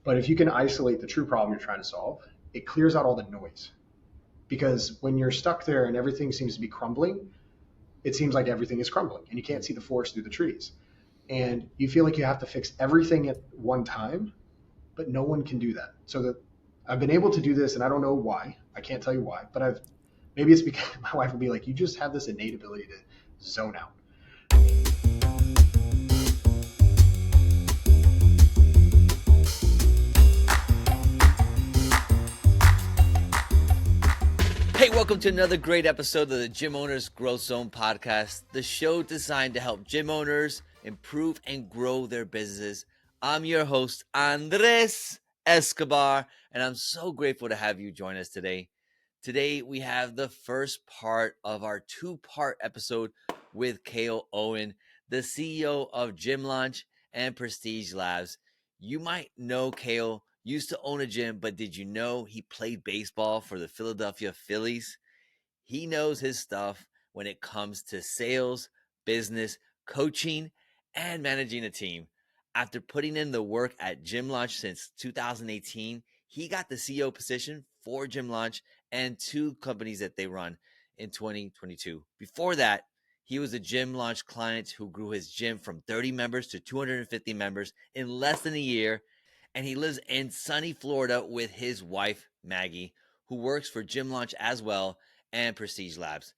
But if you can isolate the true problem you're trying to solve, it clears out all the noise. Because when you're stuck there and everything seems to be crumbling, it seems like everything is crumbling and you can't see the forest through the trees. And you feel like you have to fix everything at one time, but no one can do that. So that I've been able to do this, and I don't know why. I can't tell you why, but maybe it's because my wife will be like, you just have this innate ability to zone out. Hey, welcome to another great episode of the Gym Owners Growth Zone Podcast, the show designed to help gym owners improve and grow their businesses. I'm your host, Andres Escobar, and I'm so grateful to have you join us today. Today, we have the first part of our two-part episode with Cale Owen, the CEO of Gym Launch and Prestige Labs. You might know Cale used to own a gym, but did you know he played baseball for the Philadelphia Phillies? He knows his stuff when it comes to sales, business, coaching, and managing a team. After putting in the work at Gym Launch since 2018, he got the CEO position for Gym Launch and two companies that they run in 2022. Before that, he was a Gym Launch client who grew his gym from 30 members to 250 members in less than a year. And he lives in sunny Florida with his wife, Maggie, who works for Gym Launch as well and Prestige Labs.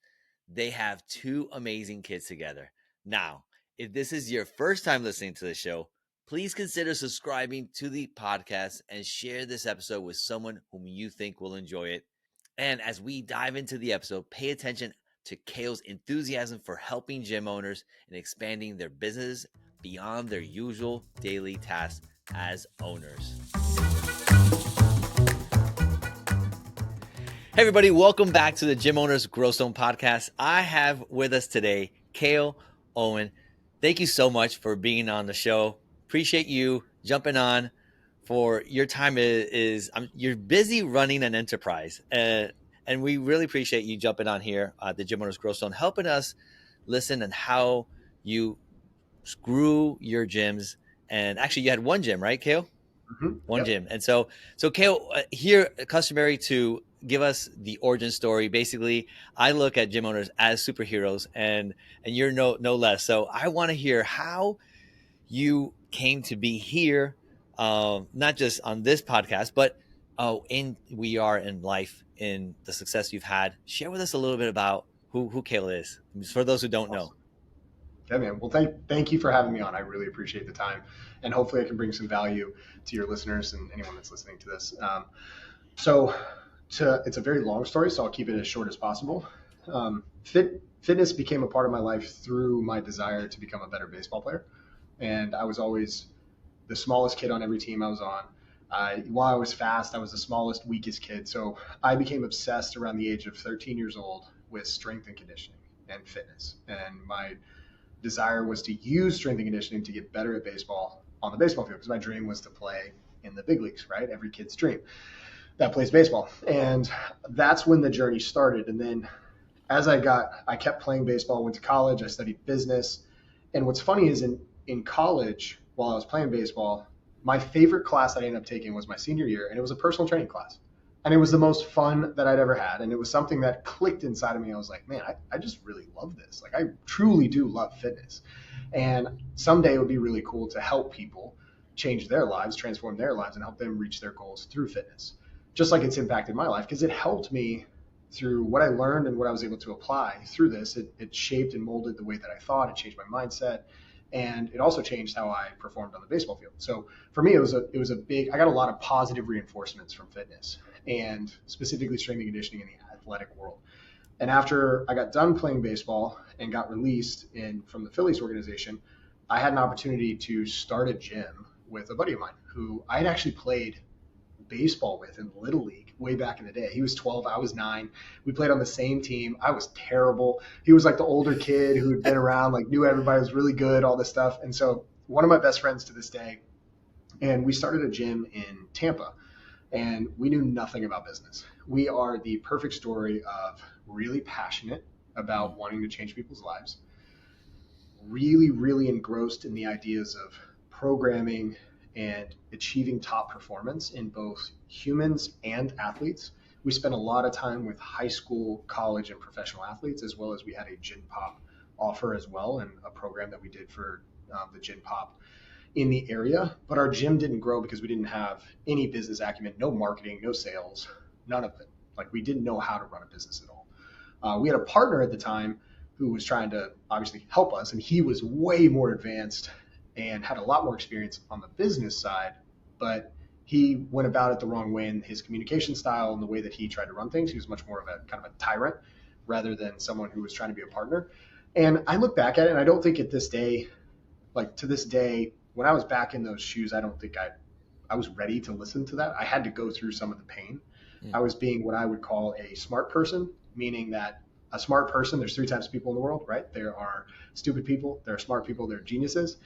They have two amazing kids together. Now, if this is your first time listening to the show, please consider subscribing to the podcast and share this episode with someone whom you think will enjoy it. And as we dive into the episode, pay attention to Cale's enthusiasm for helping gym owners and expanding their business beyond their usual daily tasks as owners. Hey everybody, welcome back to the Gym Owners Growth Zone Podcast. I have with us today Cale Owen. Thank you so much for being on the show. Appreciate you jumping on. For your time you're busy running an enterprise, and we really appreciate you jumping on here at the Gym Owners Growth Zone, helping us listen and how you grew your gyms. And actually, you had one gym, right, Cale? Mm-hmm. One gym. And so Cale, here, customary to give us the origin story. Basically, I look at gym owners as superheroes, and you're no less. So I want to hear how you came to be here, not just on this podcast, but we are in life, in the success you've had. Share with us a little bit about who Cale is, for those who don't know. Yeah, man. Well, thank you for having me on. I really appreciate the time, and hopefully I can bring some value to your listeners and anyone that's listening to this. It's a very long story, so I'll keep it as short as possible. Fitness became a part of my life through my desire to become a better baseball player, and I was always the smallest kid on every team I was on. While I was fast, I was the smallest, weakest kid. So I became obsessed around the age of 13 years old with strength and conditioning and fitness, and my desire was to use strength and conditioning to get better at baseball on the baseball field, because my dream was to play in the big leagues, right? Every kid's dream that plays baseball. And that's when the journey started. And then as I kept playing baseball, went to college, I studied business. And what's funny is in college, while I was playing baseball, my favorite class that I ended up taking was my senior year, and it was a personal training class. And it was the most fun that I'd ever had. And it was something that clicked inside of me. I was like, man, I just really love this. Like, I truly do love fitness. And someday it would be really cool to help people change their lives, transform their lives, and help them reach their goals through fitness. Just like it's impacted my life, because it helped me through what I learned and what I was able to apply through this. It shaped and molded the way that I thought. It changed my mindset. And it also changed how I performed on the baseball field. So for me, it was a big, I got a lot of positive reinforcements from fitness, and specifically strength and conditioning in the athletic world. And after I got done playing baseball and got released from the Phillies organization, I had an opportunity to start a gym with a buddy of mine who I had actually played baseball with in Little League way back in the day. He was 12, I was 9. We played on the same team. I was terrible. He was like the older kid who had been around, like knew everybody, was really good, all this stuff. And so one of my best friends to this day, and we started a gym in Tampa, and we knew nothing about business. We are the perfect story of really passionate about wanting to change people's lives, really, really engrossed in the ideas of programming and achieving top performance in both humans and athletes. We spent a lot of time with high school, college, and professional athletes, as well as we had a Gin Pop offer as well, and a program that we did for the Gin Pop in the area. But our gym didn't grow because we didn't have any business acumen, no marketing, no sales, none of it. Like, we didn't know how to run a business at all. We had a partner at the time who was trying to obviously help us, and he was way more advanced and had a lot more experience on the business side, but he went about it the wrong way in his communication style and the way that he tried to run things. He was much more of a kind of a tyrant rather than someone who was trying to be a partner. And I look back at it, and I don't think at this day, like to this day, when I was back in those shoes, I don't think I was ready to listen to that. I had to go through some of the pain. I was being what I would call a smart person, meaning that a smart person, there's 3 types of people in the world, right? There are stupid people, there are smart people, there are geniuses.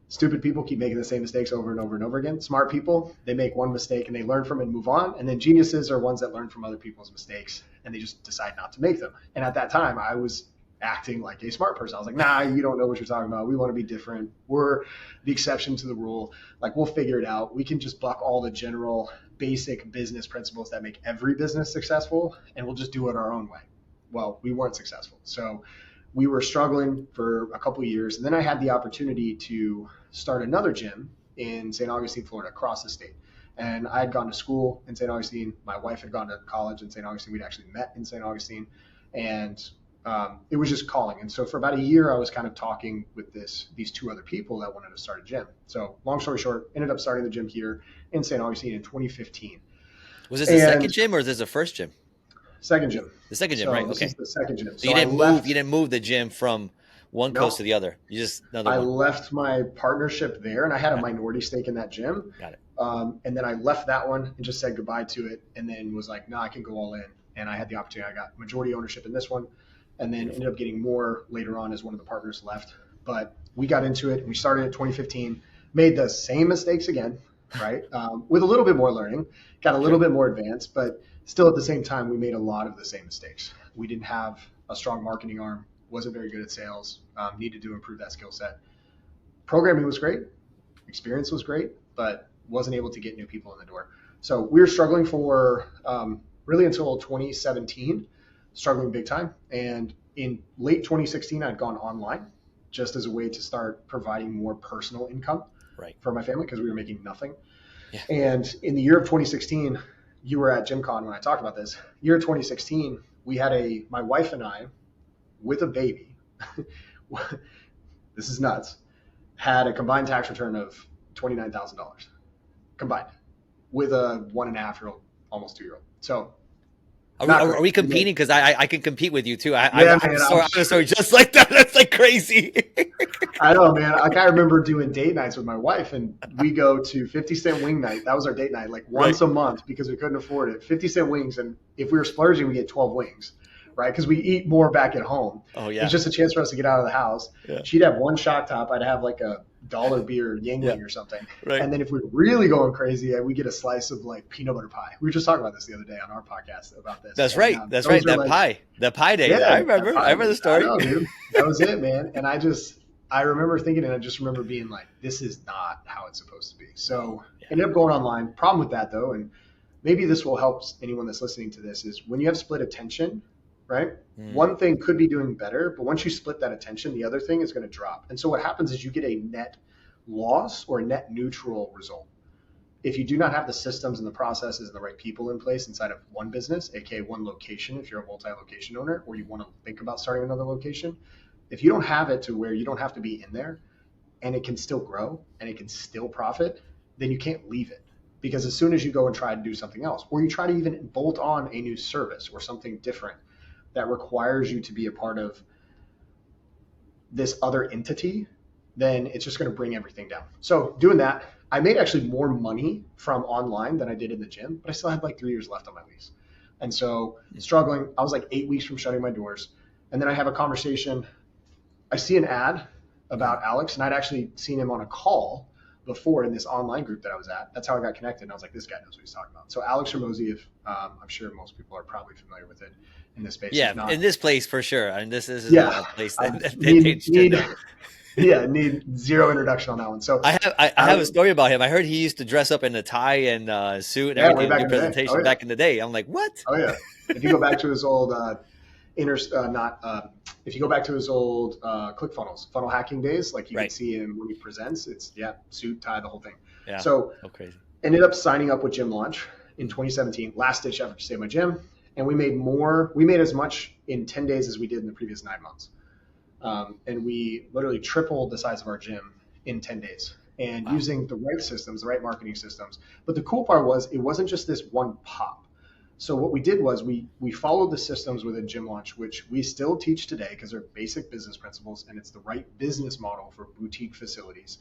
Stupid people keep making the same mistakes over and over and over again. Smart people, they make one mistake and they learn from it and move on. And then geniuses are ones that learn from other people's mistakes and they just decide not to make them. And at that time, I was acting like a smart person. I was like, nah, you don't know what you're talking about. We want to be different. We're the exception to the rule. Like, we'll figure it out. We can just buck all the general basic business principles that make every business successful, and we'll just do it our own way. Well, we weren't successful. So we were struggling for a couple of years. And then I had the opportunity to start another gym in St. Augustine, Florida, across the state. And I had gone to school in St. Augustine. My wife had gone to college in St. Augustine. We'd actually met in St. Augustine. And it was just calling. And so for about a year, I was kind of talking with these 2 other people that wanted to start a gym. So long story short, ended up starting the gym here in St. Augustine in 2015. Was this the second gym or is this the first gym? Second gym. The second gym, so right? This Okay. is the second gym. So you didn't move the gym from one coast to the other. You just I left my partnership there, and I had a minority stake in that gym. Got it. And then I left that one and just said goodbye to it, and then was like, no, I can go all in. And I had the opportunity. I got majority ownership in this one, and then ended up getting more later on as one of the partners left. But we got into it, and we started in 2015, made the same mistakes again, right? With a little bit more learning, got a little bit more advanced, but still at the same time, we made a lot of the same mistakes. We didn't have a strong marketing arm, wasn't very good at sales, needed to improve that skill set. Programming was great, experience was great, but wasn't able to get new people in the door. So we were struggling for really until 2017, struggling big time. And in late 2016, I'd gone online just as a way to start providing more personal income for my family because we were making nothing. Yeah. And in the year of 2016, you were at GymCon when I talked about this. Year 2016, we had my wife and I, with a baby, this is nuts, had a combined tax return of $29,000 combined with a 1.5-year-old, almost 2-year-old. So are we competing? Because I can compete with you too. I'm a story just like that. That's like crazy. I know, man. Like, I remember doing date nights with my wife, and we go to 50-cent wing night. That was our date night, like once a month because we couldn't afford it. 50-cent wings, and if we were splurging, we get 12 wings, right? Because we eat more back at home. Oh yeah. It's just a chance for us to get out of the house. Yeah. She'd have one shock top. I'd have like a $1 beer Yingling or something. Right. And then if we're really going crazy, we get a slice of like peanut butter pie. We were just talking about this the other day on our podcast about this. That's right. That's right. That pie day. Yeah, I remember the story. I know, dude. That was it, man. And I remember thinking, and I just remember being like, this is not how it's supposed to be. So ended up going online. Problem with that though, and maybe this will help anyone that's listening to this, is when you have split attention, right? One thing could be doing better, but once you split that attention, the other thing is going to drop. And so what happens is you get a net loss or a net neutral result. If you do not have the systems and the processes and the right people in place inside of one business, aka one location, if you're a multi-location owner, or you want to think about starting another location, if you don't have it to where you don't have to be in there and it can still grow and it can still profit, then you can't leave it. Because as soon as you go and try to do something else, or you try to even bolt on a new service or something different that requires you to be a part of this other entity, then it's just going to bring everything down. So doing that, I made actually more money from online than I did in the gym, but I still had like 3 years left on my lease. And so struggling, I was like 8 weeks from shutting my doors. And then I have a conversation. I see an ad about Alex, and I'd actually seen him on a call before in this online group that I was at. That's how I got connected. And I was like, this guy knows what he's talking about. So Alex Hormozi, if I'm sure most people are probably familiar with it in this space. Yeah, not, in this place for sure. I mean, this is yeah, a place I that they should know. Yeah, need zero introduction on that one. So I have a story about him. I heard he used to dress up in a tie and suit and everything way and do presentation back in the day. I'm like, what? Oh yeah. If you go back to his old if you go back to his old ClickFunnels, funnel hacking days, like you can see him when he presents, it's suit, tie, the whole thing. Yeah. So crazy. Ended up signing up with Gym Launch in 2017, last ditch effort to save my gym. And we made as much in 10 days as we did in the previous 9 months. And we literally tripled the size of our gym in 10 days and using the right systems, the right marketing systems. But the cool part was it wasn't just this one pop. So what we did was we followed the systems within Gym Launch, which we still teach today because they're basic business principles and it's the right business model for boutique facilities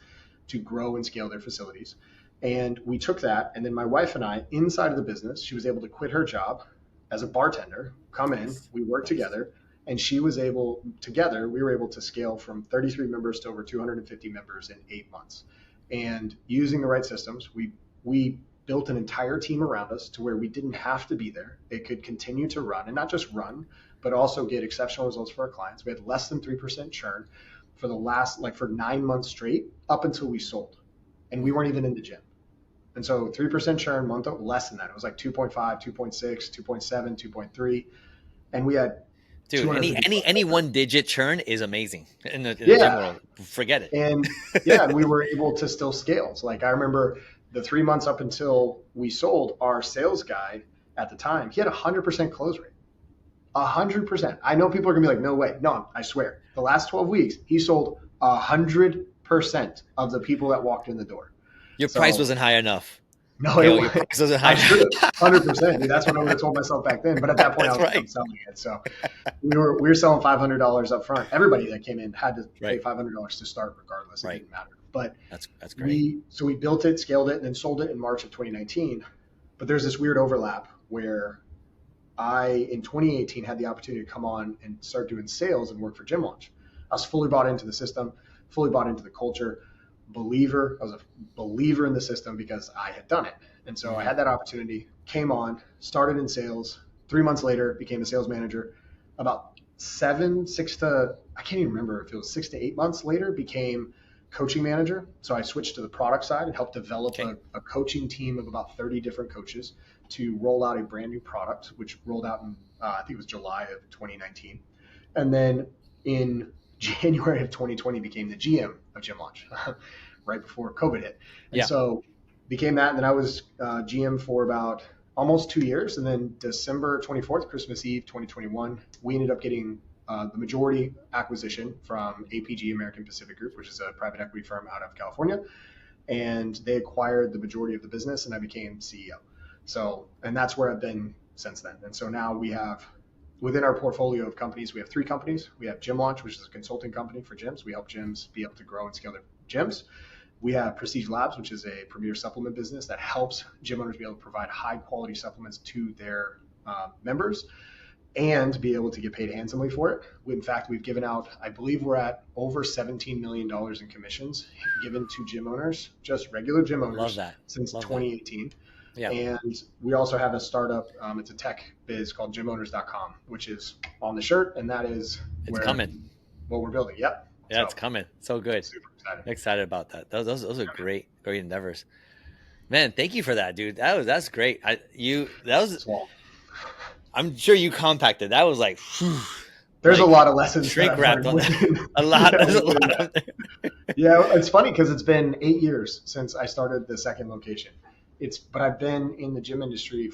to grow and scale their facilities. And we took that, and then my wife and I, inside of the business, she was able to quit her job as a bartender, come in, we worked together, and we were able to scale from 33 members to over 250 members in 8 months. And using the right systems, we built an entire team around us to where we didn't have to be there. It could continue to run, and not just run, but also get exceptional results for our clients. We had less than 3% churn for 9 months straight up until we sold. And we weren't even in the gym. And so 3% churn less than that. It was like 2.5, 2.6, 2.7, 2.3. And we had any one digit churn is amazing in the gym world. Forget it. And and we were able to still scale. So like I remember the 3 months up until we sold, our sales guy at the time, he had 100% close rate. 100%. I know people are gonna be like, no way. No, I swear. The last 12 weeks, he sold 100% of the people that walked in the door. Your price wasn't high enough. No, your price wasn't high enough. 100%. Dude, that's what I would have told myself back then. But at that point, I was selling it. So we were selling $500 up front. Everybody that came in had to pay $500 to start regardless. It didn't matter. But that's great. We built it, scaled it, and then sold it in March of 2019. But there's this weird overlap where I, in 2018, had the opportunity to come on and start doing sales and work for Gym Launch. I was fully bought into the system, fully bought into the culture. I was a believer in the system because I had done it. And so I had that opportunity, came on, started in sales. 3 months later, became a sales manager. About I can't even remember if it was 6 to 8 months later, became coaching manager. So I switched to the product side and helped develop a coaching team of about 30 different coaches to roll out a brand new product, which rolled out in, I think it was July of 2019. And then in January of 2020 became the GM of Gym Launch right before COVID hit. And so became that. And then I was GM for about almost 2 years. And then December 24th, Christmas Eve, 2021, we ended up getting the majority acquisition from APG, American Pacific Group, which is a private equity firm out of California. And they acquired the majority of the business and I became CEO. So, and that's where I've been since then. And so now we have, within our portfolio of companies, we have 3 companies. We have Gym Launch, which is a consulting company for gyms. We help gyms be able to grow and scale their gyms. We have Prestige Labs, which is a premier supplement business that helps gym owners be able to provide high quality supplements to their members and be able to get paid handsomely for it. In fact, we've given out, I believe we're at over $17 million in commissions given to gym owners, just regular gym owners, since 2018. Yeah. And we also have a startup. It's a tech biz called gymowners.com, which is on the shirt. And that is coming. What we're building. Yep. Yeah, it's coming. So good. Super excited. Excited about that. Those are great endeavors. Man, thank you for that, dude. That's great. I'm sure you compacted. That was like, whew, there's a lot of lessons. Shrink wrapped on that. There's a lot of there. Yeah, it's funny because it's been 8 years since I started the second location. But I've been in the gym industry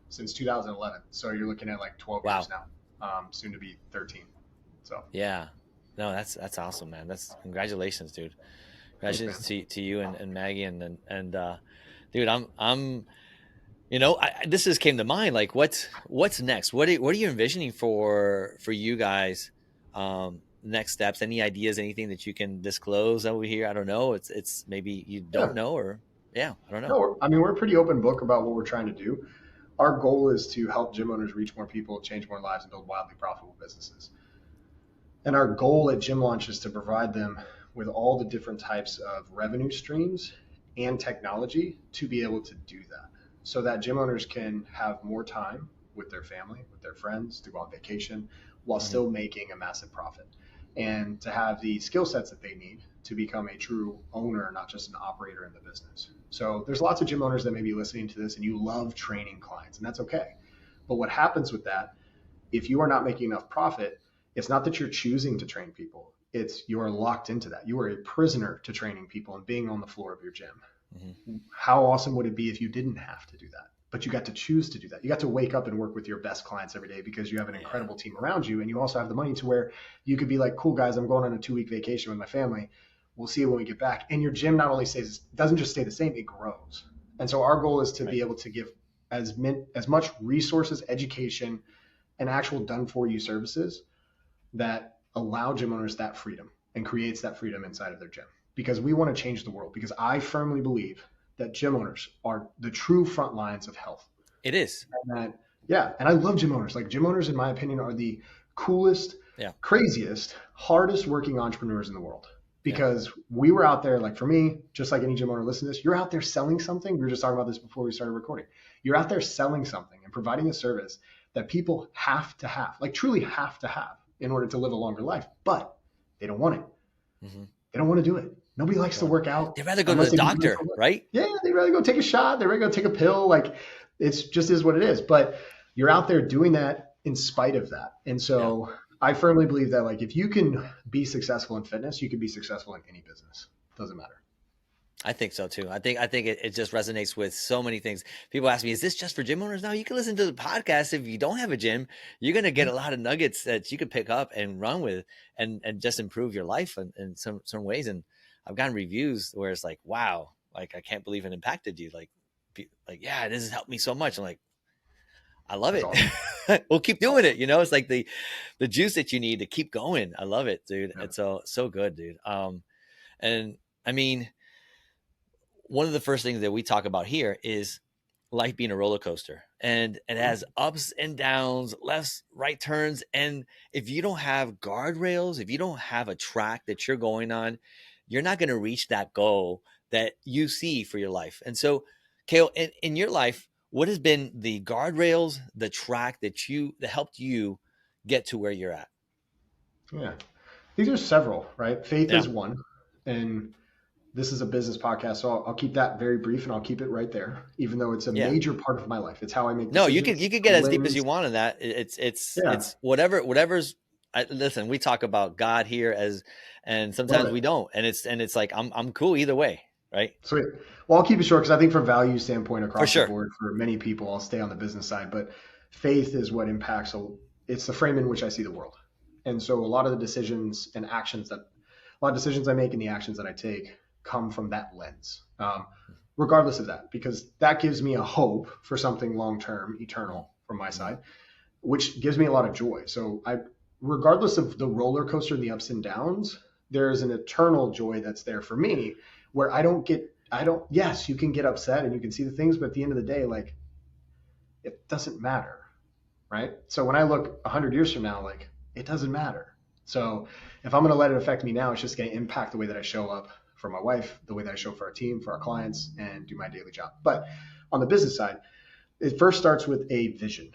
since 2011. So you're looking at like 12 years now, soon to be 13. So yeah, no, that's awesome, man. Congratulations, dude. Congratulations to you and Maggie and dude, I'm this just came to mind. Like, what's next? What are you envisioning for you guys? Next steps? Any ideas? Anything that you can disclose over here? I don't know. It's maybe you don't know or. Yeah, I don't know. No, I mean, we're a pretty open book about what we're trying to do. Our goal is to help gym owners reach more people, change more lives, and build wildly profitable businesses. And our goal at Gym Launch is to provide them with all the different types of revenue streams and technology to be able to do that, so that gym owners can have more time with their family, with their friends, to go on vacation while still making a massive profit, and to have the skill sets that they need to become a true owner, not just an operator in the business. So there's lots of gym owners that may be listening to this and you love training clients, and that's okay. But what happens with that, if you are not making enough profit, it's not that you're choosing to train people. It's you are locked into that. You are a prisoner to training people and being on the floor of your gym. How awesome would it be if you didn't have to do that, but you got to choose to do that? You got to wake up and work with your best clients every day because you have an incredible team around you, and you also have the money to where you could be like, cool guys, I'm going on a 2-week vacation with my family. We'll see you when we get back. And your gym not only doesn't just stay the same, it grows. And so our goal is to be able to give as much resources, education, and actual done for you services that allow gym owners that freedom and creates that freedom inside of their gym, because we want to change the world, because I firmly believe that gym owners are the true front lines of health. It is. And and I love gym owners. Like, gym owners, in my opinion, are the coolest, craziest, hardest working entrepreneurs in the world, because we were out there, like for me, just like any gym owner listening to this, you're out there selling something. We were just talking about this before we started recording. You're out there selling something and providing a service that people have to have, like truly have to have, in order to live a longer life, but they don't want it. They don't want to do it. Nobody likes to work out. They'd rather go to the doctor, right? Yeah, they'd rather go take a shot. They'd rather go take a pill. Like, it's just is what it is. But you're out there doing that in spite of that. And so I firmly believe that, like, if you can be successful in fitness, you can be successful in any business. Doesn't matter. I think so too. I think it just resonates with so many things. People ask me, is this just for gym owners? No, you can listen to the podcast. If you don't have a gym, you're going to get a lot of nuggets that you can pick up and run with and just improve your life in some ways. And I've gotten reviews where it's like, wow, like, I can't believe it impacted you. Like, yeah, this has helped me so much. I'm like, I love it. Awesome. We'll keep doing it. You know, it's like the juice that you need to keep going. I love it, dude. Yeah. It's so good, dude. And I mean, one of the first things that we talk about here is life being a roller coaster, and it has ups and downs, lefts, right turns. And if you don't have guardrails, if you don't have a track that you're going on, you're not going to reach that goal that you see for your life. And so, Cale, in your life, what has been the guardrails, the track that helped you get to where you're at? Yeah, these are several, right? Faith is one. And this is a business podcast, so I'll keep that very brief, and I'll keep it right there, even though it's a major part of my life. It's how I make decisions. No, you can get as deep as you want in that. It's whatever's. Listen, we talk about God here and sometimes we don't, and it's like I'm cool either way, right? Sweet. Well, I'll keep it short because I think from value standpoint across the board for many people, I'll stay on the business side, but faith is what impacts. It's the frame in which I see the world, and so a lot of the decisions and actions I make and the actions that I take come from that lens, regardless of that, because that gives me a hope for something long-term, eternal from my side, which gives me a lot of joy. So regardless of the roller coaster and the ups and downs, there's an eternal joy that's there for me, where yes, you can get upset and you can see the things, but at the end of the day, like, it doesn't matter, right? So when I look 100 years from now, like, it doesn't matter. So if I'm going to let it affect me now, it's just going to impact the way that I show up for my wife, the way that I show for our team, for our clients, and do my daily job. But on the business side, it first starts with a vision,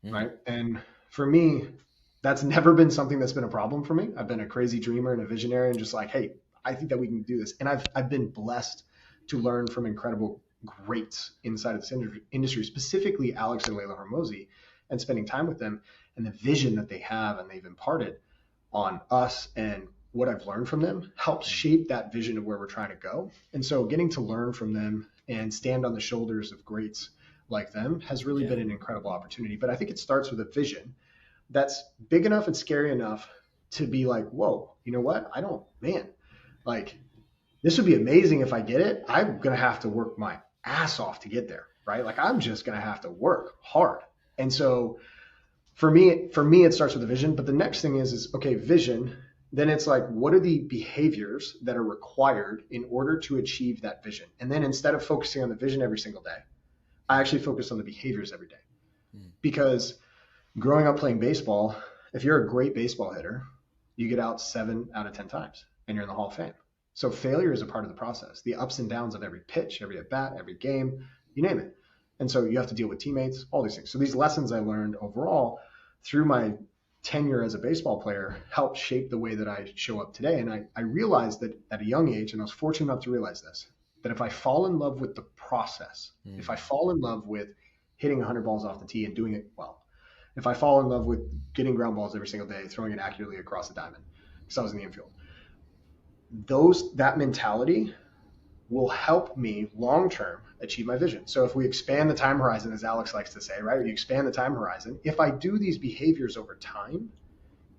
right? And for me, that's never been something that's been a problem for me. I've been a crazy dreamer and a visionary, and just like, hey, I think that we can do this. And I've been blessed to learn from incredible greats inside of this industry, specifically Alex and Layla Hormozi, and spending time with them and the vision that they have and they've imparted on us, and what I've learned from them helps shape that vision of where we're trying to go. And so getting to learn from them and stand on the shoulders of greats like them has really been an incredible opportunity. But I think it starts with a vision that's big enough and scary enough to be like, whoa, you know what? Like, this would be amazing if I get it. I'm going to have to work my ass off to get there, right? Like, I'm just going to have to work hard. And so for me, it starts with a vision. But the next thing is okay, vision. Then it's like, what are the behaviors that are required in order to achieve that vision? And then instead of focusing on the vision every single day, I actually focus on the behaviors every day. Because growing up playing baseball, if you're a great baseball hitter, you get out 7 out of 10 times. and you're in the Hall of Fame. So failure is a part of the process. The ups and downs of every pitch, every at bat, every game, you name it. And so you have to deal with teammates, all these things. So these lessons I learned overall through my tenure as a baseball player helped shape the way that I show up today. And I realized that at a young age, and I was fortunate enough to realize this, that if I fall in love with the process, if I fall in love with hitting 100 balls off the tee and doing it well, if I fall in love with getting ground balls every single day, throwing it accurately across the diamond, because I was in the infield, that mentality will help me long-term achieve my vision. So if we expand the time horizon, as Alex likes to say, right? You expand the time horizon. If I do these behaviors over time,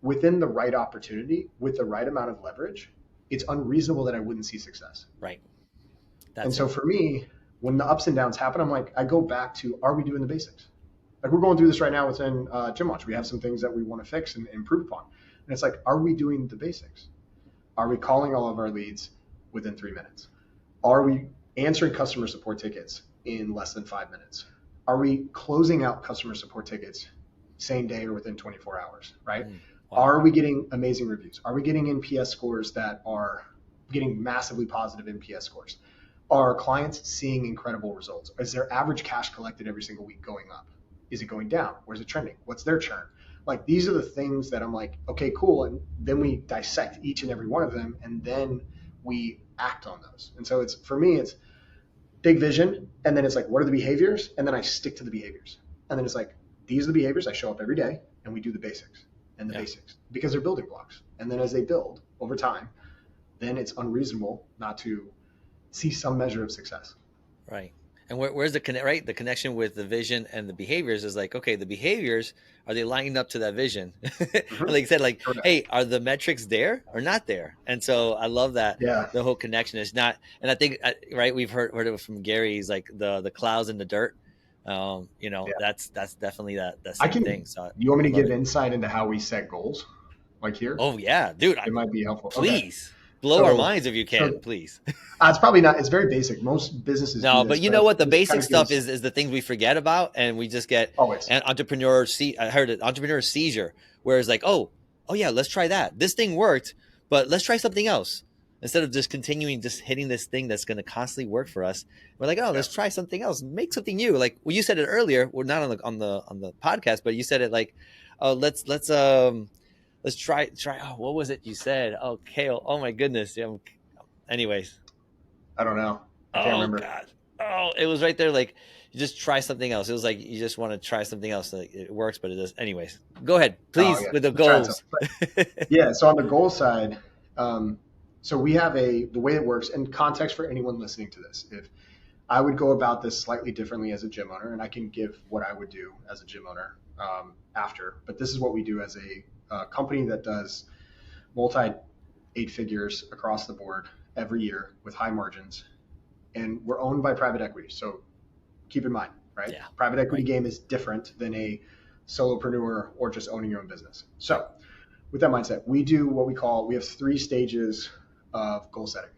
within the right opportunity, with the right amount of leverage, it's unreasonable that I wouldn't see success. Right. So for me, when the ups and downs happen, I'm like, I go back to, are we doing the basics? Like we're going through this right now within Gym Launch. We have some things that we want to fix and improve upon. And it's like, are we doing the basics? Are we calling all of our leads within 3 minutes? Are we answering customer support tickets in less than 5 minutes? Are we closing out customer support tickets same day or within 24 hours, right? Wow. Are we getting amazing reviews? Are we getting NPS scores that are getting massively positive NPS scores? Are clients seeing incredible results? Is their average cash collected every single week going up? Is it going down? Where's it trending? What's their churn? Like these are the things that I'm like, okay, cool. And then we dissect each and every one of them and then we act on those. And so for me, it's big vision. And then it's like, what are the behaviors? And then I stick to the behaviors. And then it's like, these are the behaviors. I show up every day and we do the basics and the basics because they're building blocks. And then as they build over time, then it's unreasonable not to see some measure of success. Right. And where's the connection with the vision and the behaviors is like, okay, the behaviors, are they lining up to that vision? Mm-hmm. Like you said, like, correct. Hey, are the metrics there or not there? And so I love that the whole connection is not, and I think, right, we've heard it from Gary, he's like the clouds in the dirt. That's definitely that same thing. So you want me to give insight into how we set goals like here? Oh yeah, dude. It might be helpful. Please. Okay. Blow our minds if you can, please. It's probably not. It's very basic. Most businesses no, but you know what? The basic stuff is the things we forget about, and we just get an entrepreneur. I heard it, entrepreneur seizure, where it's like, oh yeah, let's try that. This thing worked, but let's try something else instead of just continuing just hitting this thing that's going to constantly work for us. We're like, let's try something else, make something new. Like you said it earlier. We're not on the podcast, but you said it like, let's try. Oh, what was it you said? Oh, Cale. Oh my goodness. Anyways. I don't know. I can't remember. God. Oh, it was right there. Like you just try something else. It was like, you just want to try something else. Like, it works, but it does. Anyways, go ahead, please, with the goals. So on the goal side, so we have the way it works, and context for anyone listening to this. If I would go about this slightly differently as a gym owner, and I can give what I would do as a gym owner after, but this is what we do as a company that does multi 8 figures across the board every year with high margins, and we're owned by private equity. So keep in mind, right? Yeah, private equity game is different than a solopreneur or just owning your own business. So with that mindset, we have 3 stages of goal setting.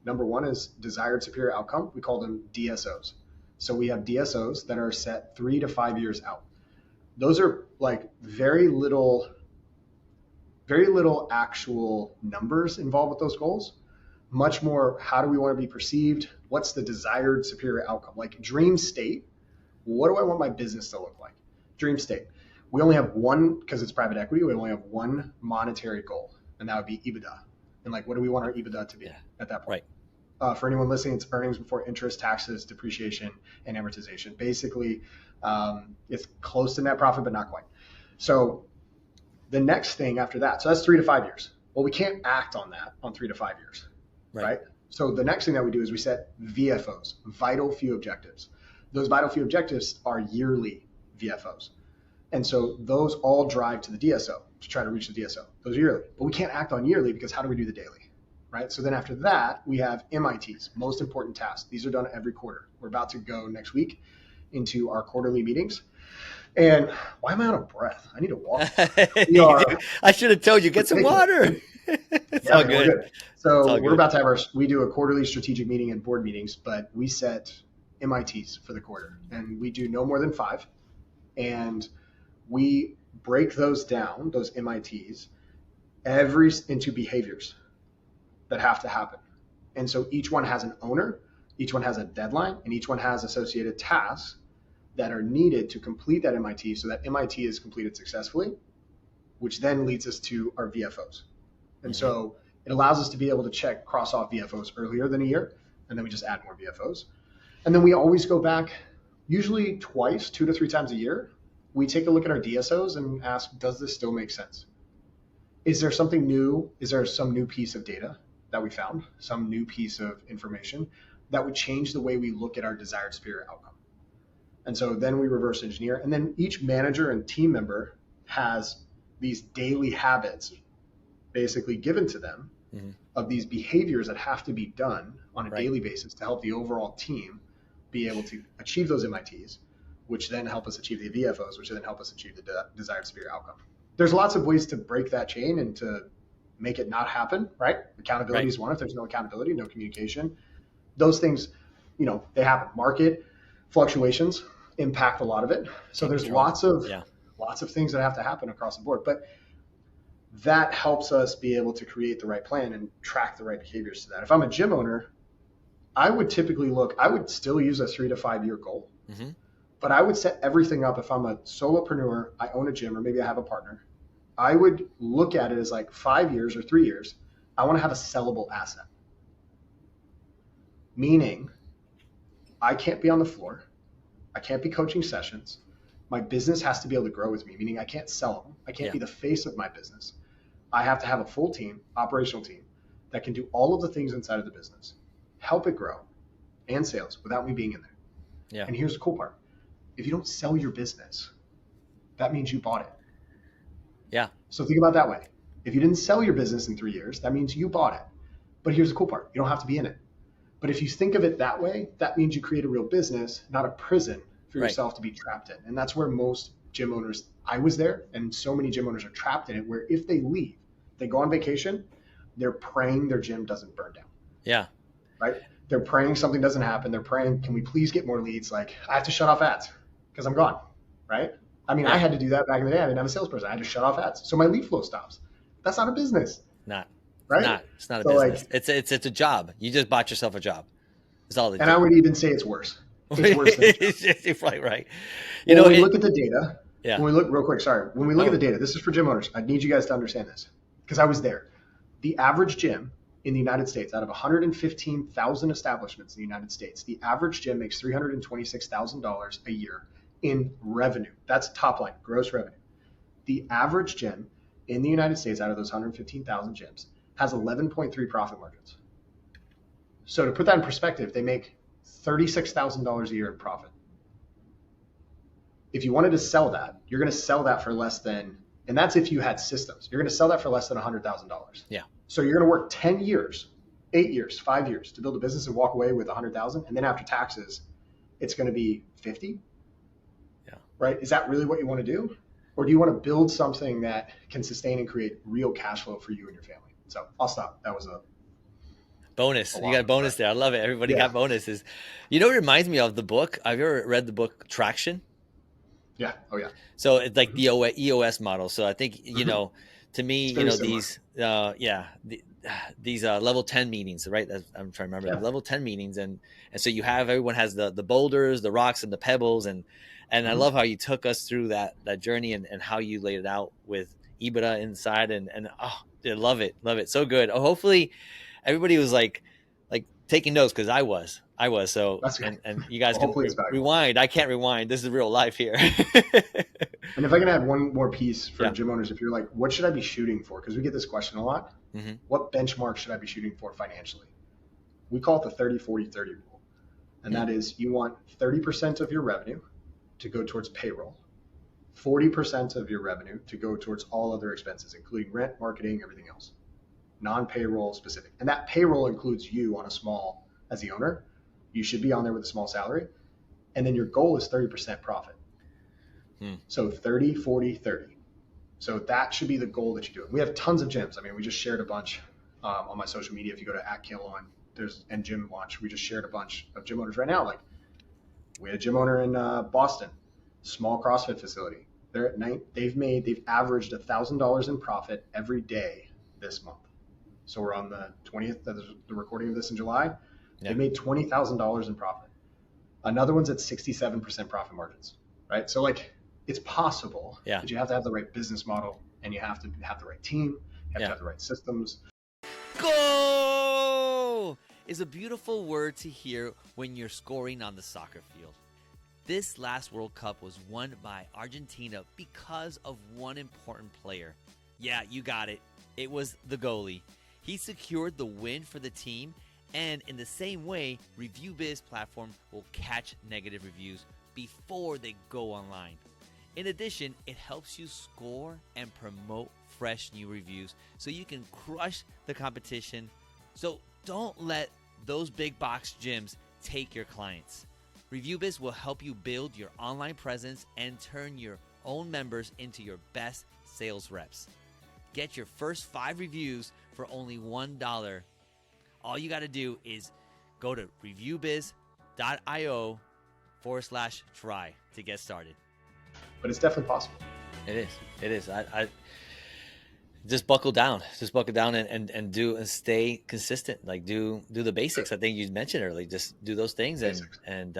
Number 1 is desired superior outcome. We call them DSOs. So we have DSOs that are set 3 to 5 years out. Those are like very little actual numbers involved with those goals. Much more, how do we want to be perceived? What's the desired superior outcome? Like dream state, what do I want my business to look like? Dream state. We only have one, because it's private equity, we only have one monetary goal, and that would be EBITDA. And like, what do we want our EBITDA to be at that point? Right. For anyone listening, it's earnings before interest, taxes, depreciation, and amortization. Basically, it's close to net profit, but not quite. So the next thing after that, so that's 3 to 5 years. Well, we can't act on that on 3 to 5 years, right? So the next thing that we do is we set VFOs, vital few objectives. Those vital few objectives are yearly VFOs. And so those all drive to the DSO to try to reach the DSO. Those are yearly, but we can't act on yearly because how do we do the daily, right? So then after that, we have MITs, most important tasks. These are done every quarter. We're about to go next week into our quarterly meetings. And why am I out of breath? I need to walk. I should have told you, get some water. It's all good. So we're about to we do a quarterly strategic meeting and board meetings, but we set MITs for the quarter, and we do no more than 5. And we break those down, those MITs, into behaviors. that have to happen. And so each one has an owner, each one has a deadline, and each one has associated tasks that are needed to complete that MIT so that MIT is completed successfully, which then leads us to our VFOs. And so it allows us to be able to cross off VFOs earlier than a year, and then we just add more VFOs. And then we always go back, usually twice, 2 to 3 times a year. We take a look at our DSOs and ask, does this still make sense? Is there something new? Is there some new piece of data that we found, some new piece of information that would change the way we look at our desired spirit outcome? And so then we reverse engineer. And then each manager and team member has these daily habits basically given to them of these behaviors that have to be done on a daily basis to help the overall team be able to achieve those MITs, which then help us achieve the VFOs, which then help us achieve the desired spirit outcome. There's lots of ways to break that chain and to make it not happen, right? Accountability is one. If there's no accountability, no communication, those things, they happen. Market fluctuations impact a lot of it. So there's lots of things that have to happen across the board. But that helps us be able to create the right plan and track the right behaviors to that. If I'm a gym owner, I would still use a 3 to 5 year goal, but I would set everything up. If I'm a solopreneur, I own a gym, or maybe I have a partner, I would look at it as like 5 years or 3 years. I want to have a sellable asset, meaning I can't be on the floor. I can't be coaching sessions. My business has to be able to grow with me, meaning I can't sell them. I can't be the face of my business. I have to have a full team, operational team, that can do all of the things inside of the business, help it grow, and sales without me being in there. Yeah. And here's the cool part. If you don't sell your business, that means you bought it. Yeah. So think about it that way. If you didn't sell your business in 3 years, that means you bought it. But here's the cool part. You don't have to be in it. But if you think of it that way, that means you create a real business, not a prison for yourself to be trapped in. And that's where most gym owners, I was there, and so many gym owners are trapped in it, where if they leave, they go on vacation, they're praying their gym doesn't burn down. Yeah. Right? They're praying something doesn't happen. They're praying, can we please get more leads? Like, I have to shut off ads because I'm gone. Right? I mean, I had to do that back in the day. I didn't have a salesperson. I had to shut off ads. So my lead flow stops. That's not a business. Not. Right? It's not a business. Like, it's a job. You just bought yourself a job. That's all it is. And I would even say it's worse. It's worse than You're probably right. When we look at the data, when we look when we look at the data, this is for gym owners. I need you guys to understand this because I was there. The average gym in the United States, out of 115,000 establishments in the United States, the average gym makes $326,000 a year in revenue. That's top line, gross revenue. The average gym in the United States, out of those 115,000 gyms, has 11.3 profit margins. So to put that in perspective, they make $36,000 a year in profit. If you wanted to sell that, you're going to sell that for less than, and that's if you had systems, you're going to sell that for less than $100,000. Yeah. So you're going to work 10 years, 8 years, 5 years to build a business and walk away with 100,000. And then after taxes, it's going to be 50. Yeah. Right. Is that really what you want to do? Or do you want to build something that can sustain and create real cash flow for you and your family? So I'll stop. That was a bonus. You got a bonus there. I love it. Everybody got bonuses. You know, it reminds me of the book. Have you ever read the book Traction? Yeah. Oh yeah. So it's like the EOS model. So I think, to me, these, these level 10 meetings, right? I'm trying to remember the level 10 meetings. And so everyone has the boulders, the rocks, and the pebbles. And I love how you took us through that journey and how you laid it out with EBITDA inside. And I love it. Love it. So good. Hopefully everybody was like taking notes, because I was. So, and you guys can rewind. I can't rewind. This is real life here. And if I can add one more piece for gym owners, if you're like, what should I be shooting for? Because we get this question a lot. Mm-hmm. What benchmark should I be shooting for financially? We call it the 30-40-30 rule. And that is, you want 30% of your revenue to go towards payroll, 40% of your revenue to go towards all other expenses, including rent, marketing, everything else. Non-payroll specific. And that payroll includes you on as the owner. You should be on there with a small salary. And then your goal is 30% profit. So 30, 40, 30. So that should be the goal that you do. We have tons of gyms. I mean, we just shared a bunch on my social media. If you go to @Cale Owen, and Gym Launch, we just shared a bunch of gym owners right now. Like, we had a gym owner in Boston, small CrossFit facility. They've averaged $1,000 in profit every day this month. So we're on the 20th, the recording of this in July. Yeah. They made $20,000 in profit. Another one's at 67% profit margins, right? So like it's possible, but you have to have the right business model, and you have to have the right team, you have to have the right systems. Goal is a beautiful word to hear when you're scoring on the soccer field. This last World Cup was won by Argentina because of one important player. Yeah, you got it. It was the goalie. He secured the win for the team, and in the same way, ReviewBiz platform will catch negative reviews before they go online. In addition, it helps you score and promote fresh new reviews so you can crush the competition. So don't let those big box gyms take your clients. ReviewBiz will help you build your online presence and turn your own members into your best sales reps. Get your first 5 reviews for only $1. All you got to do is go to reviewbiz.io/try to get started. But it's definitely possible. It is. I just buckle down. And do and stay consistent. Like do the basics. I think you mentioned earlier. Just do those things and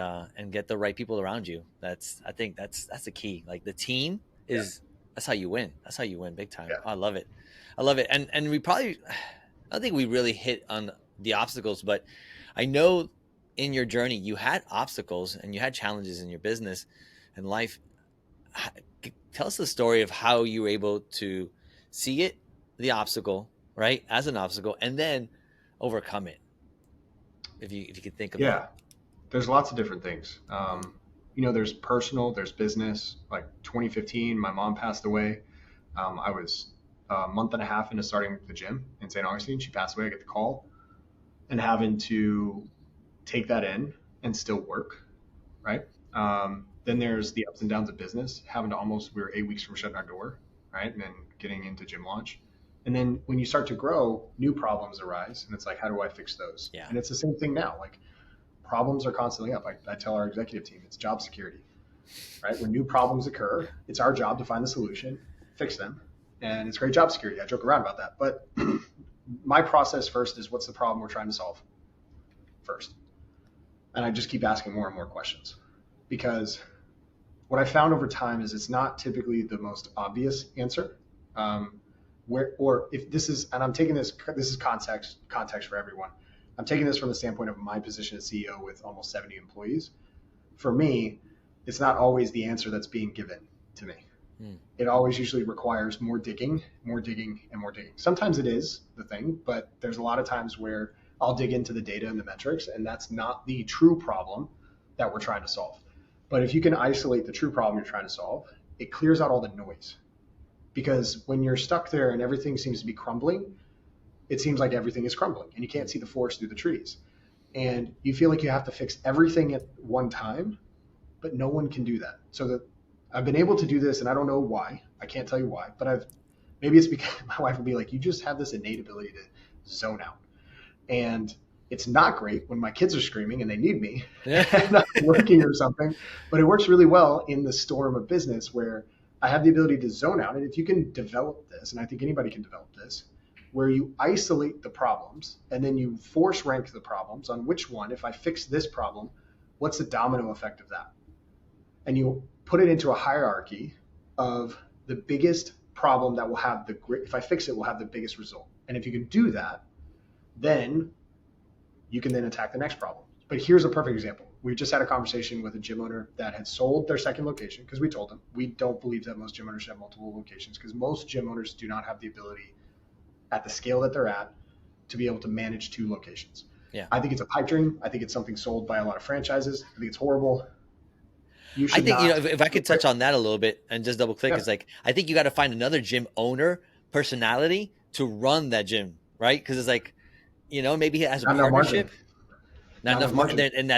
get the right people around you. I think that's the key. Like the team is that's how you win. That's how you win big time. Yeah. I love it. And we probably I don't think we really hit on the obstacles, but I know in your journey you had obstacles and you had challenges in your business and life. Tell us the story of how you were able to see it, the obstacle, right, as an obstacle, and then overcome it. If you could think about it. There's lots of different things. There's personal, there's business. Like 2015, my mom passed away. I was a month and a half into starting the gym in St. Augustine. She passed away. I get the call, and having to take that in and still work, right? Then there's the ups and downs of business, we were 8 weeks from shutting our door, right? And then getting into gym launch. And then when you start to grow, new problems arise. And it's like, how do I fix those? Yeah. And it's the same thing now. Like problems are constantly up. I tell our executive team, it's job security, right? When new problems occur, it's our job to find the solution, fix them. And it's great job security. I joke around about that. But my process first is, what's the problem we're trying to solve first? And I just keep asking more and more questions, because what I found over time is it's not typically the most obvious answer. I'm taking this is context for everyone. I'm taking this from the standpoint of my position as CEO with almost 70 employees. For me, it's not always the answer that's being given to me. It always usually requires more digging, and more digging. Sometimes it is the thing, but there's a lot of times where I'll dig into the data and the metrics, and that's not the true problem that we're trying to solve. But if you can isolate the true problem you're trying to solve, it clears out all the noise. Because when you're stuck there and everything seems to be crumbling, it seems like everything is crumbling and you can't see the forest through the trees. And you feel like you have to fix everything at one time, but no one can do that. So I've been able to do this, and I don't know why. I can't tell you why, but maybe it's because my wife will be like, you just have this innate ability to zone out. And it's not great when my kids are screaming and they need me and I'm working or something, but it works really well in the storm of business where I have the ability to zone out. And if you can develop this, and I think anybody can develop this, where you isolate the problems and then you force rank the problems on which one, if I fix this problem, what's the domino effect of that? And you put it into a hierarchy of the biggest problem that will have if I fix it, will have the biggest result. And if you can do that, then you can then attack the next problem. But here's a perfect example. We just had a conversation with a gym owner that had sold their second location, because we told them we don't believe that most gym owners should have multiple locations, because most gym owners do not have the ability at the scale that they're at to be able to manage 2 locations. Yeah. I think it's a pipe dream. I think it's something sold by a lot of franchises. I think it's horrible. I think, if I could touch on that a little bit and just double click, it's like, I think you got to find another gym owner personality to run that gym, right? Because it's like, maybe he has a partnership. Not enough margin. And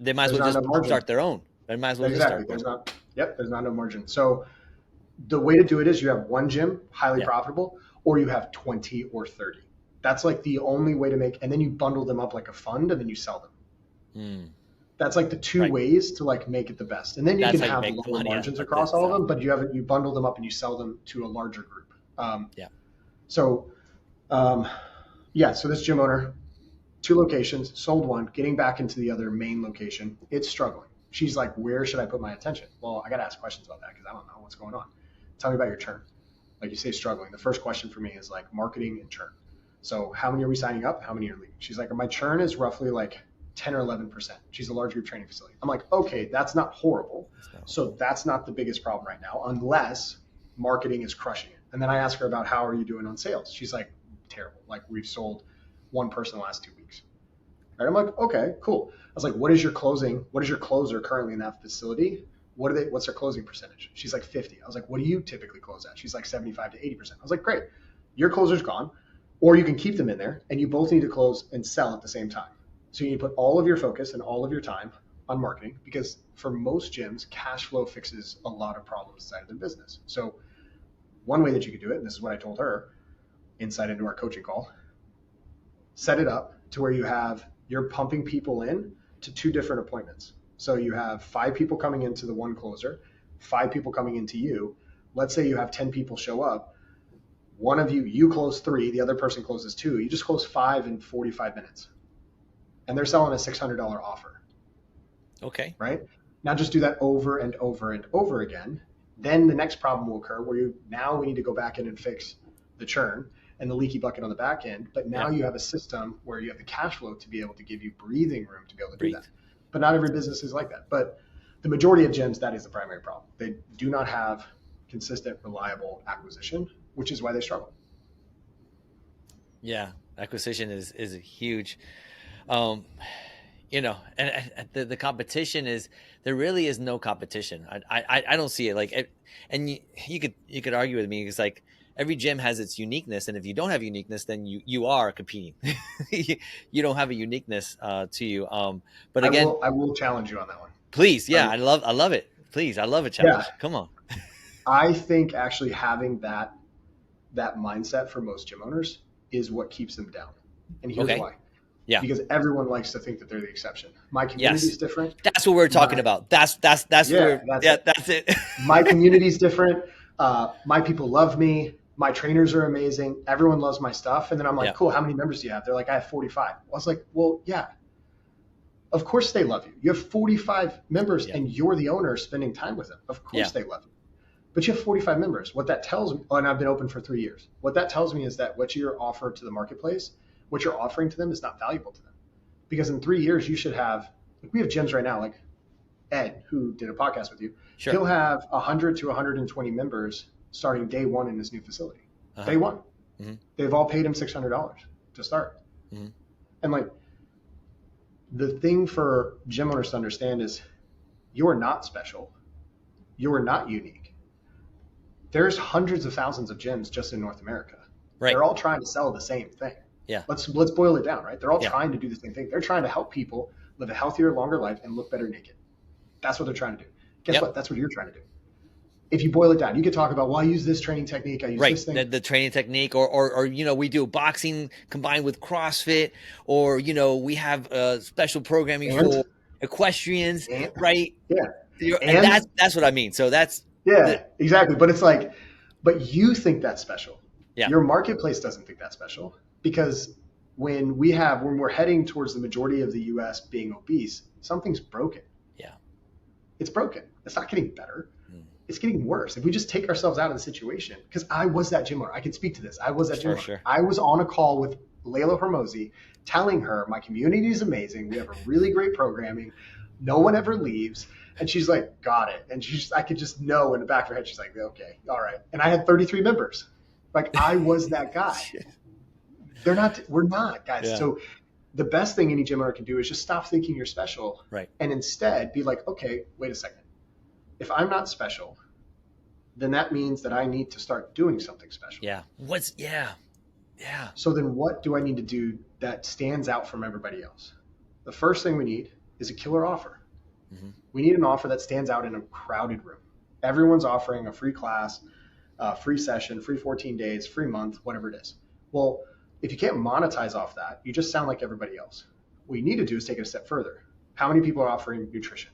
they might as well just start their own. They might as well just start. There's not enough margin. So the way to do it is you have one gym, highly profitable, or you have 20 or 30. That's like the only way to make, and then you bundle them up like a fund and then you sell them. That's like the 2 ways to like make it the best. And then you can have lower margins across all of them, but you bundle them up and you sell them to a larger group. So Yeah. So this gym owner, 2 locations, sold one, getting back into the other main location. It's struggling. She's like, where should I put my attention? Well, I got to ask questions about that because I don't know what's going on. Tell me about your churn. Like you say, struggling. The first question for me is like marketing and churn. So how many are we signing up? How many are leaving? She's like, my churn is roughly like 10 or 11%. She's a large group training facility. I'm like, okay, that's not horrible. So that's not the biggest problem right now, unless marketing is crushing it. And then I ask her about how are you doing on sales? She's like, terrible. Like we've sold one person the last 2 weeks. Right? I'm like, okay, cool. I was like, what is your closer currently in that facility? What's their closing percentage? She's like 50. I was like, what do you typically close at? She's like 75 to 80%. I was like, great. Your closer's gone, or you can keep them in there and you both need to close and sell at the same time. So you need to put all of your focus and all of your time on marketing, because for most gyms, cash flow fixes a lot of problems inside of their business. So one way that you could do it, and this is what I told her, insight into our coaching call, set it up to where you're pumping people in to 2 different appointments. So you have 5 people coming into the one closer, 5 people coming into you. Let's say you have 10 people show up. One of you close 3, the other person closes 2. You just close 5 in 45 minutes. And they're selling a $600 offer. Okay. Right? Now just do that over and over and over again. Then the next problem will occur where we need to go back in and fix the churn and the leaky bucket on the back end. But now you have a system where you have the cash flow to be able to give you breathing room to be able to do that. But not every business is like that. But the majority of gyms, that is the primary problem. They do not have consistent, reliable acquisition, which is why they struggle. Yeah, acquisition is huge. And the competition is, there really is no competition. I don't see it like, and you could argue with me. It's like every gym has its uniqueness, and if you don't have uniqueness, then you are competing. You don't have a uniqueness to you. But again, I will challenge you on that one. Please, yeah, I love it. Please, I love a challenge. Yeah. Come on. I think actually having that mindset for most gym owners is what keeps them down, and here's why. Yeah. Because everyone likes to think that they're the exception. My community is different. That's what we're talking about. That's it. My community is different. My people love me. My trainers are amazing. Everyone loves my stuff. And then I'm like, cool, how many members do you have? They're like, I have 45. I was like, well, yeah, of course they love you. You have 45 members and you're the owner spending time with them. Of course they love you. But you have 45 members. What that tells me, and I've been open for 3 years. What that tells me is that what you're offering to the marketplace, what you're offering to them is not valuable to them. Because in 3 years, you should have, we have gyms right now, like Ed, who did a podcast with you. Sure. He'll have 100 to 120 members starting day one in his new facility. Day one. Mm-hmm. They've all paid him $600 to start. Mm-hmm. And like, the thing for gym owners to understand is you are not special. You are not unique. There's hundreds of thousands of gyms just in North America. Right. They're all trying to sell the same thing. Yeah. Let's boil it down, right? They're all trying to do the same thing. They're trying to help people live a healthier, longer life and look better naked. That's what they're trying to do. Guess what? That's what you're trying to do. If you boil it down, you could talk about, well, I use this training technique. I use this thing. The training technique, or we do boxing combined with CrossFit, or, we have special programming for equestrians, right? Yeah. And that's what I mean. So that's. Yeah, exactly. But it's like, but you think that's special. Yeah. Your marketplace doesn't think that's special, because when we're heading towards the majority of the US being obese, something's broken. Yeah. It's broken. It's not getting better. It's getting worse. If we just take ourselves out of the situation, because I was that gym owner. I can speak to this. I was that gym owner. Sure. I was on a call with Layla Hormozi telling her my community is amazing. We have a really great programming. No one ever leaves. And she's like, got it. And I could just know in the back of her head, she's like, okay, all right. And I had 33 members. Like, I was that guy. We're not, guys. Yeah. So the best thing any gym owner can do is just stop thinking you're special. Right. And instead be like, okay, wait a second. If I'm not special, then that means that I need to start doing something special. Yeah. Yeah. So then what do I need to do that stands out from everybody else? The first thing we need is a killer offer. Mm-hmm. We need an offer that stands out in a crowded room. Everyone's offering a free class, free session, free 14 days, free month, whatever it is. Well, if you can't monetize off that, you just sound like everybody else. What you need to do is take it a step further. How many people are offering nutrition?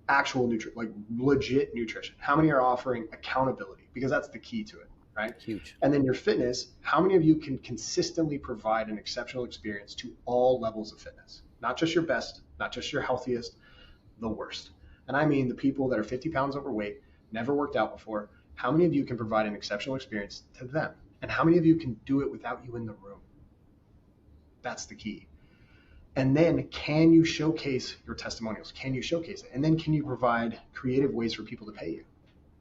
Actual nutrition, like legit nutrition. How many are offering accountability? Because that's the key to it. right? Huge. And then your fitness, how many of you can consistently provide an exceptional experience to all levels of fitness? Not just your best, not just your healthiest, the worst. And I mean the people that are 50 pounds overweight, never worked out before. How many of you can provide an exceptional experience to them? And how many of you can do it without you in the room? That's the key. And then can you showcase your testimonials? Can you showcase it? And then can you provide creative ways for people to pay you?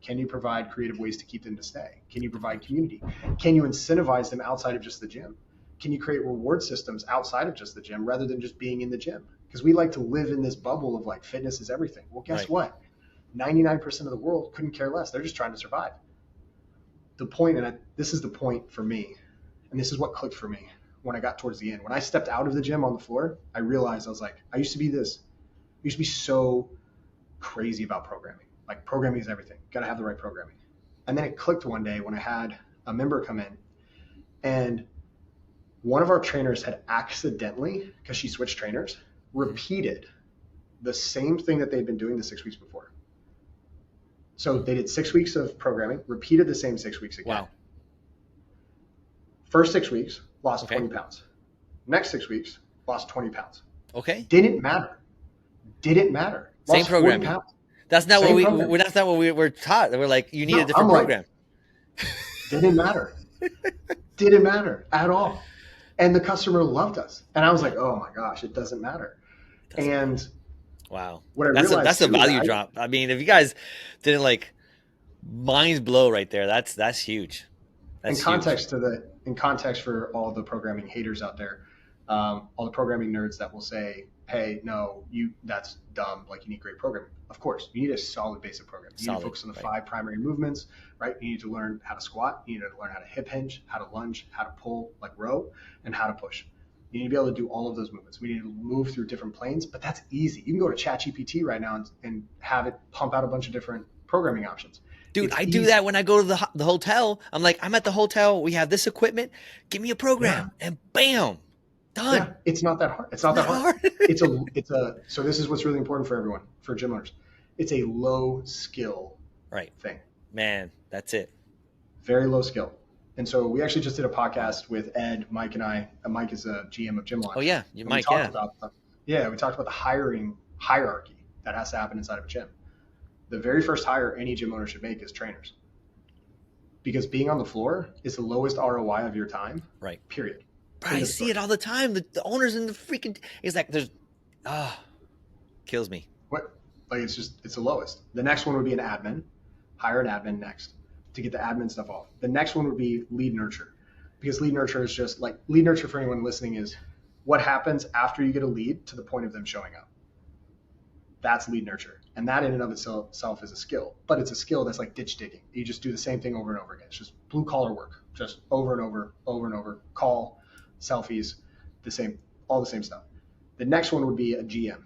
Can you provide creative ways to keep them to stay? Can you provide community? Can you incentivize them outside of just the gym? Can you create reward systems outside of just the gym rather than just being in the gym? Because we like to live in this bubble of like fitness is everything. Well, guess what? 99% of the world couldn't care less. They're just trying to survive. The point, and this is the point for me, and this is what clicked for me when I got towards the end. When I stepped out of the gym on the floor, I realized I was like, I used to be so crazy about programming. Like programming is everything. Got to have the right programming. And then it clicked one day when I had a member come in, and one of our trainers had accidentally, because she switched trainers, repeated the same thing that they'd been doing the 6 weeks before. So they did 6 weeks of programming, repeated the same 6 weeks again. Wow. First 6 weeks, lost 20 pounds. Next 6 weeks, lost 20 pounds. Okay. Didn't matter. Same programming. That's not what we were taught. We're like, you need a different program. Didn't matter. Didn't matter at all. And the customer loved us. And I was like, oh my gosh, it doesn't matter. Wow. What I realized that's a value drop. I mean, if you guys didn't like, minds blow right there. That's huge. That's in context for all the programming haters out there, all the programming nerds that will say, hey, no, that's dumb. Like you need great programming. Of course, you need a solid basic program. You need to focus on the 5 primary movements, right? You need to learn how to squat. You need to learn how to hip hinge, how to lunge, how to pull like row, and how to push. You need to be able to do all of those movements. We need to move through different planes, but that's easy. You can go to ChatGPT right now and have it pump out a bunch of different programming options. Dude, I do that when I go to the hotel. I'm like, I'm at the hotel. We have this equipment. Give me a program, and bam, done. Yeah, it's not that hard. It's not that hard. So this is what's really important for everyone, for gym owners. It's a low skill thing. Man, that's it. Very low skill. And so we actually just did a podcast with Ed, Mike, and I. Mike is a GM of Gym Launch. Oh yeah, Mike. We talked about the hiring hierarchy that has to happen inside of a gym. The very first hire any gym owner should make is trainers. Because being on the floor is the lowest ROI of your time. Right. Period. I see it all the time. The owners in the freaking, it's like kills me. What? Like it's the lowest. The next one would be an admin. Hire an admin next to get the admin stuff off. The next one would be lead nurture. Because lead nurture is just like, lead nurture for anyone listening is what happens after you get a lead to the point of them showing up. That's lead nurture. And that in and of itself is a skill, but it's a skill that's like ditch digging. You just do the same thing over and over again. It's just blue collar work, just over and over, call, selfies, all the same stuff. The next one would be a GM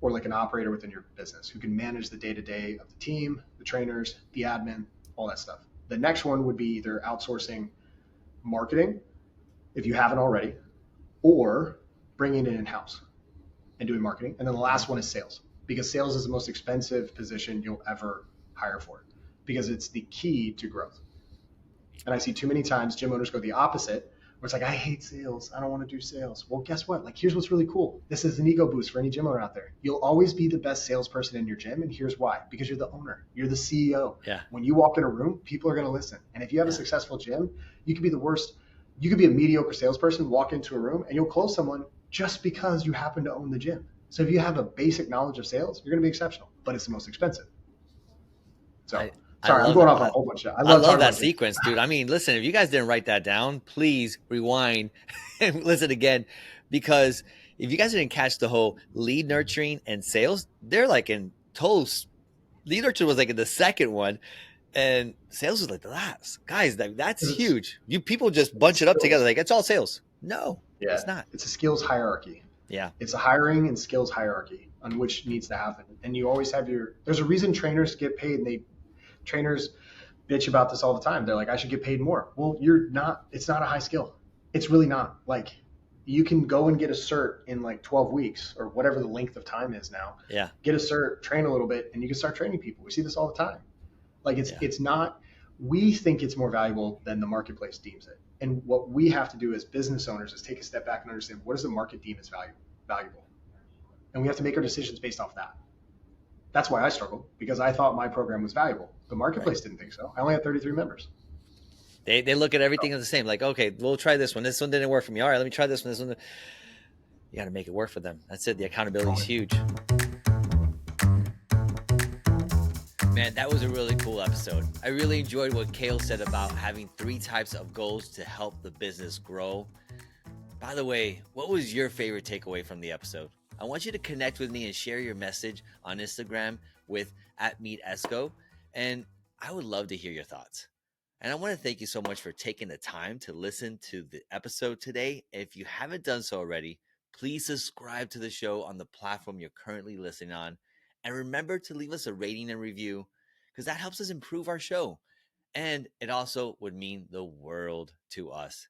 or like an operator within your business who can manage the day-to-day of the team, the trainers, the admin, all that stuff. The next one would be either outsourcing marketing, if you haven't already, or bringing it in-house and doing marketing. And then the last one is sales. Because sales is the most expensive position you'll ever hire for because it's the key to growth. And I see too many times gym owners go the opposite, where it's like, I hate sales. I don't want to do sales. Well, guess what? Like, here's what's really cool. This is an ego boost for any gym owner out there. You'll always be the best salesperson in your gym. And here's why. Because you're the owner. You're the CEO. Yeah. When you walk in a room, people are going to listen. And if you have a successful gym, you could be the worst. You could be a mediocre salesperson, walk into a room, and you'll close someone just because you happen to own the gym. So if you have a basic knowledge of sales, you're going to be exceptional, but it's the most expensive. So I'm going off a whole bunch of I love that sequence, dude. I mean, listen, if you guys didn't write that down, please rewind and listen again, because if you guys didn't catch the whole lead nurturing and sales, they're like in toast. Lead nurturing was like in the second one, and sales was like the last. Guys, that's huge. You people just bunch it up together like it's all sales. No, it's not. It's a skills hierarchy. Yeah. It's a hiring and skills hierarchy on which needs to happen. And you always have there's a reason trainers get paid, and trainers bitch about this all the time. They're like, I should get paid more. Well, it's not a high skill. It's really not. Like you can go and get a cert in like 12 weeks or whatever the length of time is now. Yeah. Get a cert, train a little bit, and you can start training people. We see this all the time. Like it's not we think it's more valuable than the marketplace deems it. And what we have to do as business owners is take a step back and understand, what does the market deem as valuable? And we have to make our decisions based off that. That's why I struggled, because I thought my program was valuable. The marketplace didn't think so. I only had 33 members. They look at everything as the same. Like, okay, we'll try this one. This one didn't work for me. All right, let me try this one. This one. You got to make it work for them. That's it. The accountability is huge. Man, that was a really cool episode. I really enjoyed what Cale said about having 3 types of goals to help the business grow. By the way, what was your favorite takeaway from the episode? I want you to connect with me and share your message on Instagram with @MeetEsco, and I would love to hear your thoughts. And I want to thank you so much for taking the time to listen to the episode today. If you haven't done so already, please subscribe to the show on the platform you're currently listening on. And remember to leave us a rating and review, because that helps us improve our show. And it also would mean the world to us.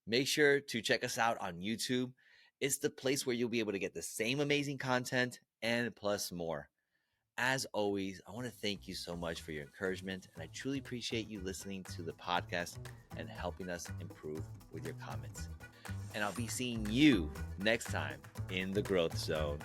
Make sure to check us out on YouTube. It's the place where you'll be able to get the same amazing content and plus more. As always, I want to thank you so much for your encouragement, and I truly appreciate you listening to the podcast and helping us improve with your comments. And I'll be seeing you next time in the Growth Zone.